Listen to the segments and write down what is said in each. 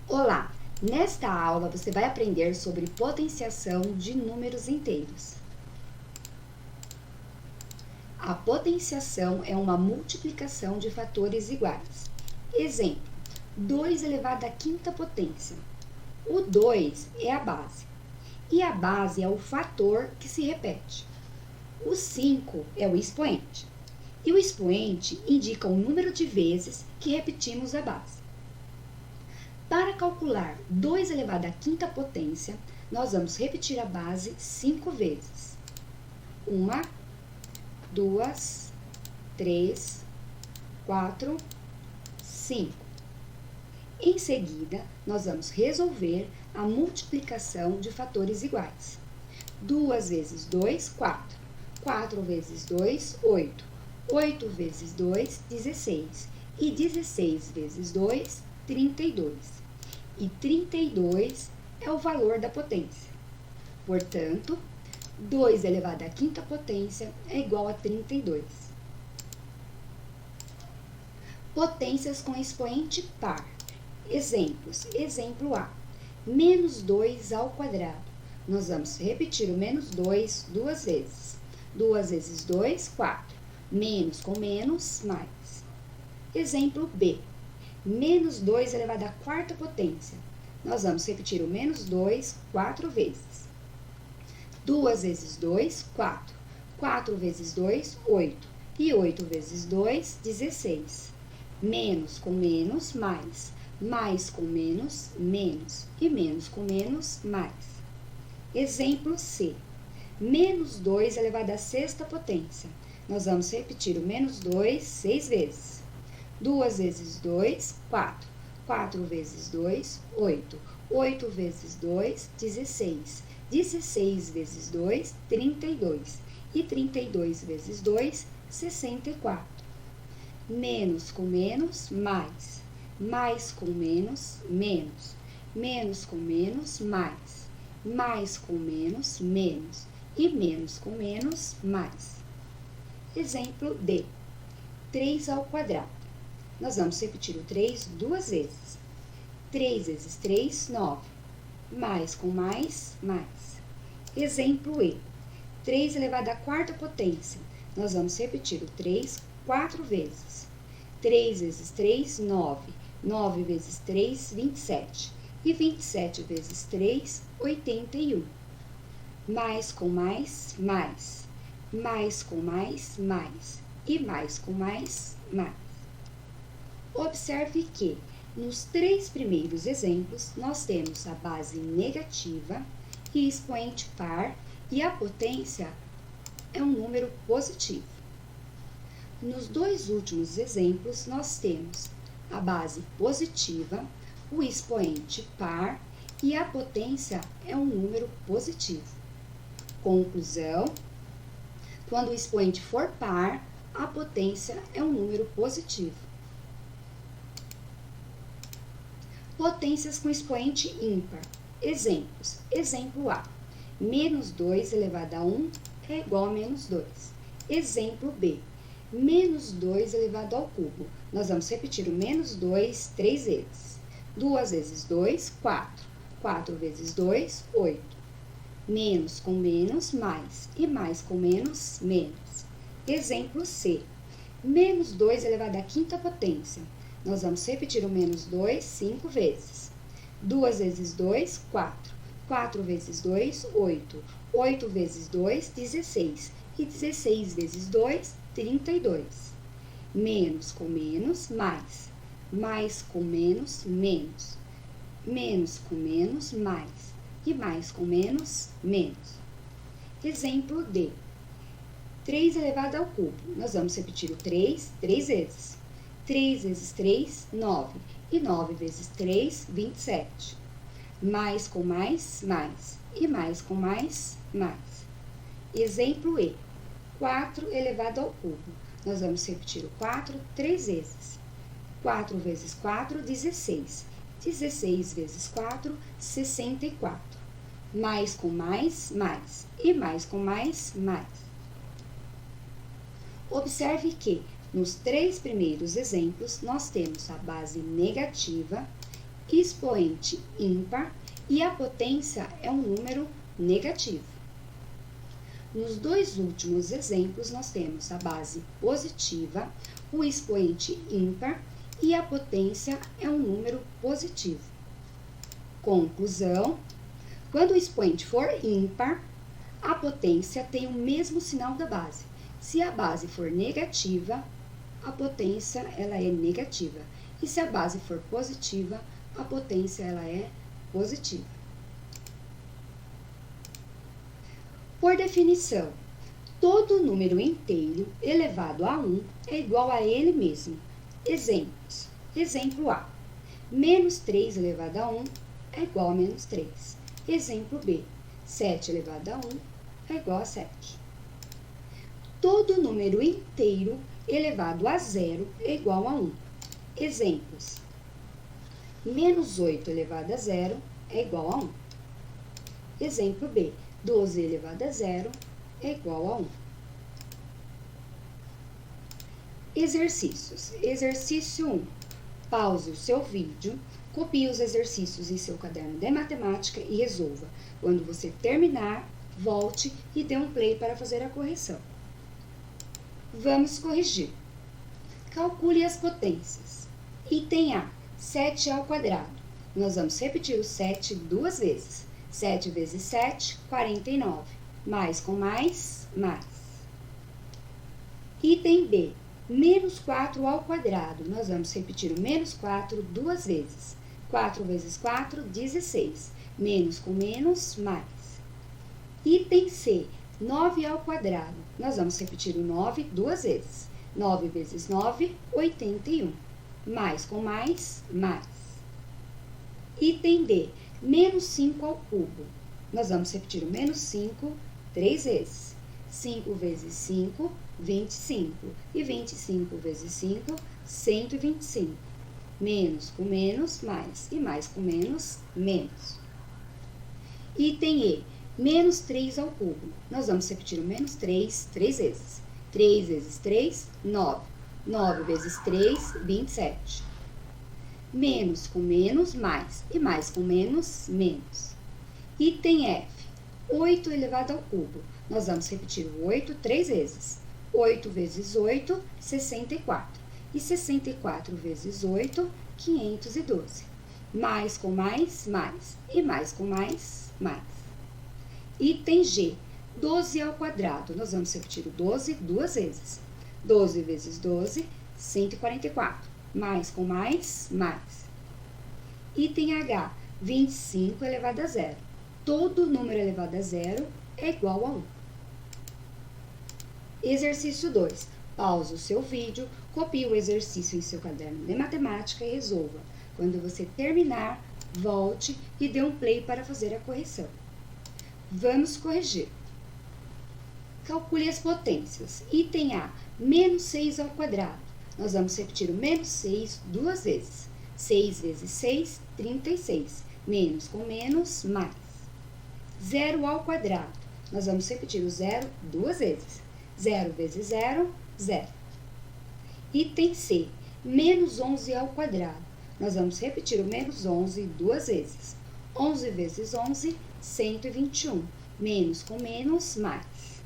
Olá! Nesta aula você vai aprender sobre potenciação de números inteiros. A potenciação é uma multiplicação de fatores iguais. Exemplo, 2 elevado à quinta potência. O 2 é a base, e a base é o fator que se repete. O 5 é o expoente, e o expoente indica o número de vezes que repetimos a base. Para calcular 2 elevado à quinta potência, nós vamos repetir a base 5 vezes. 1, 2, 3, 4, 5. Em seguida, nós vamos resolver a multiplicação de fatores iguais. 2 vezes 2, 4. 4 vezes 2, 8. 8 vezes 2, 16. E 16 vezes 2, 32. E 32 é o valor da potência. Portanto, 2 elevado à quinta potência é igual a 32. Potências com expoente par. Exemplos. Exemplo A. Menos 2 ao quadrado. Nós vamos repetir o menos 2 duas vezes. 2 vezes 2, 4. Menos com menos, mais. Exemplo B. Menos 2 elevado à quarta potência. Nós vamos repetir o menos 2 4 vezes. 2 vezes 2, 4. 4 vezes 2, 8. E 8 vezes 2, 16. Menos com menos, mais. Mais com menos, menos. E menos com menos, mais. Exemplo C. Menos 2 elevado à sexta potência. Nós vamos repetir o menos 2 6 vezes. 2 vezes 2, 4. 4 vezes 2, 8. 8 vezes 2, 16. 16 vezes 2, 32. E 32 vezes 2, 64. Menos com menos, mais. Mais com menos, menos. Menos com menos, mais. Mais com menos, menos. E menos com menos, mais. Exemplo D. 3 ao quadrado. Nós vamos repetir o 3 duas vezes. 3 vezes 3, 9. Mais com mais, mais. Exemplo E. 3 elevado à quarta potência. Nós vamos repetir o 3 4 vezes. 3 vezes 3, 9. 9 vezes 3, 27. E 27 vezes 3, 81. Mais com mais, mais. Mais com mais, mais. E mais com mais, mais. Observe que, nos 3 primeiros exemplos, nós temos a base negativa e expoente par, e a potência é um número positivo. Nos 2 últimos exemplos, nós temos a base positiva, o expoente par, e a potência é um número positivo. Conclusão: quando o expoente for par, a potência é um número positivo. Potências com expoente ímpar. Exemplos. Exemplo A. Menos 2 elevado a 1 é igual a menos 2. Exemplo B. Menos 2 elevado ao cubo. Nós vamos repetir o menos 2 3 vezes. 2 vezes 2, 4. 4 vezes 2, 8. Menos com menos, mais. E mais com menos, menos. Exemplo C. Menos 2 elevado à quinta potência. Nós vamos repetir o menos 2 5 vezes. 2 vezes 2, 4. 4 vezes 2, 8. 8 vezes 2, 16. E 16 vezes 2, 32. Menos com menos, mais. Mais com menos, menos. Menos com menos, mais. E mais com menos, menos. Exemplo D. 3 elevado ao cubo. Nós vamos repetir o 3 3 vezes. 3 vezes 3, 9. E 9 vezes 3, 27. Mais com mais, mais. E mais com mais, mais. Exemplo E. 4 elevado ao cubo. Nós vamos repetir o 4 3 vezes. 4 vezes 4, 16. 16 vezes 4, 64. Mais com mais, mais. E mais com mais, mais. Observe que, nos 3 primeiros exemplos, nós temos a base negativa expoente ímpar e a potência é um número negativo. Nos dois últimos exemplos, nós temos a base positiva, o expoente ímpar e a potência é um número positivo. Conclusão: quando o expoente for ímpar, a potência tem o mesmo sinal da base. Se a base for negativa, a potência ela é negativa. E se a base for positiva, a potência ela é positiva. Por definição, todo número inteiro elevado a 1 é igual a ele mesmo. Exemplos. Exemplo A. Menos 3 elevado a 1 é igual a menos 3. Exemplo B. 7 elevado a 1 é igual a 7. Todo número inteiro elevado a 0 é igual a 1. Exemplos. Menos 8 elevado a 0 é igual a 1. Exemplo B. 12 elevado a 0 é igual a 1. Exercícios. Exercício 1. Pause o seu vídeo, copie os exercícios em seu caderno de matemática e resolva. Quando você terminar, volte e dê um play para fazer a correção. Vamos corrigir. Calcule as potências. Item A, 7 ao quadrado. Nós vamos repetir o 7 duas vezes. 7 vezes 7, 49. Mais com mais, mais. Item B, menos 4 ao quadrado. Nós vamos repetir o menos 4 duas vezes. 4 vezes 4, 16. Menos com menos, mais. Item C, 9 ao quadrado. Nós vamos repetir o 9 duas vezes. 9 vezes 9, 81. Mais com mais, mais. Item D, menos 5 ao cubo. Nós vamos repetir o menos 5 três vezes. 5 vezes 5, 25. E 25 vezes 5, 125. Menos com menos, mais. E mais com menos, menos. Item E, menos 3 ao cubo. Nós vamos repetir o menos 3 três vezes. 3 vezes 3, 9. 9 vezes 3, 27. Menos com menos, mais. E mais com menos, menos. Item F, 8 elevado ao cubo. Nós vamos repetir o 8 três vezes. 8 vezes 8, 64. E 64 vezes 8, 512. Mais com mais, mais. E mais com mais, mais. Item G, 12 ao quadrado. Nós vamos repetir o 12 duas vezes. 12 vezes 12, 144. Mais com mais, mais. Item H, 25 elevado a 0. Todo número elevado a 0 é igual a 1. Exercício 2. Pause o seu vídeo, copie o exercício em seu caderno de matemática e resolva. Quando você terminar, volte e dê um play para fazer a correção. Vamos corrigir. Calcule as potências. Item A, menos 6 ao quadrado. Nós vamos repetir o menos 6 duas vezes. 6 vezes 6, 36. Menos com menos, mais. 0 ao quadrado. Nós vamos repetir o 0 duas vezes. 0 vezes 0, 0. Item C, menos 11 ao quadrado. Nós vamos repetir o menos 11 duas vezes. 11 vezes 11, 121. Menos com menos, mais.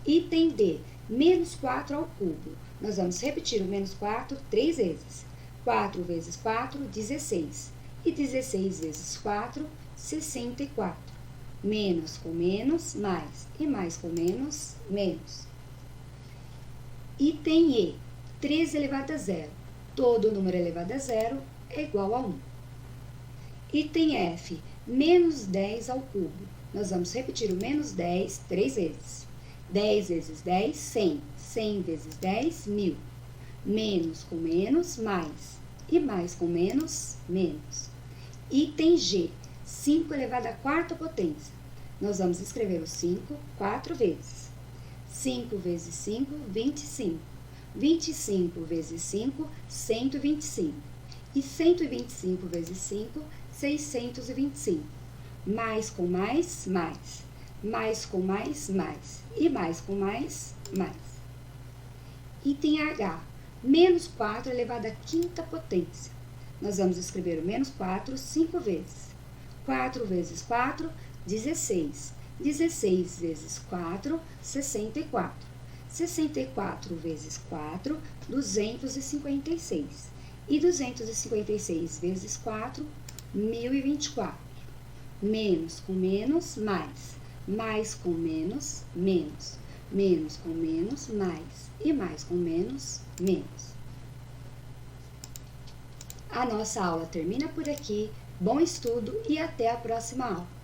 Item D, menos 4 ao cubo. Nós vamos repetir o menos 4 três vezes. 4 vezes 4, 16. E 16 vezes 4, 64. Menos com menos, mais. E mais com menos, menos. Item E, 13 elevado a 0. Todo número elevado a 0 é igual a 1. Item F, menos 10 ao cubo. Nós vamos repetir o menos 10 três vezes. 10 vezes 10, 100. 100 vezes 10, 1000. Menos com menos, mais. E mais com menos, menos. Item G, 5 elevado à quarta potência. Nós vamos escrever o 5 quatro vezes. 5 vezes 5, 25. 25 vezes 5, 125. E 125 vezes 5, 625. Mais com mais, mais. Mais com mais, mais. E mais com mais, mais. Item H, menos 4 elevado à quinta potência. nós vamos escrever o menos 4 5 vezes. 4 vezes 4, 16. 16 vezes 4, 64. 64 vezes 4, 256. E 256 vezes 4, 1024. Menos com menos, mais. Mais com menos, menos. Menos com menos, mais. E mais com menos, menos. A nossa aula termina por aqui. Bom estudo e até a próxima aula.